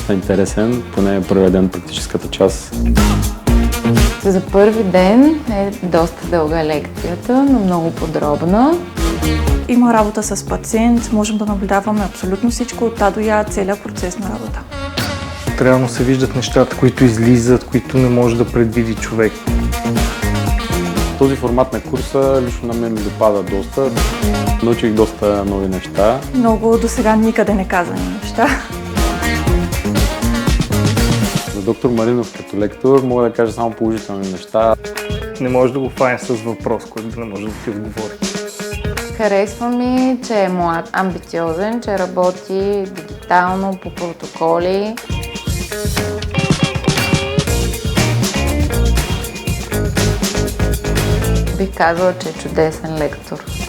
доста интересен, поне първият ден практическата част. За първи ден е доста дълга лекцията, но много подробна. Има работа с пациент, можем да наблюдаваме абсолютно всичко от А до Я, целият процес на работа. Реално се виждат нещата, които излизат, които не може да предвиди човек. Този формат на курса лично на мен ми допада доста. Научих доста нови неща. Много досега никъде не казани неща. За доктор Маринов като лектор мога да кажа само положителни неща. Не може да го фане с въпрос, който да не може да ти отговори. Харесва ми, че е млад, амбициозен, че работи дигитално, по протоколи. Бих казала, че е чудесен лектор.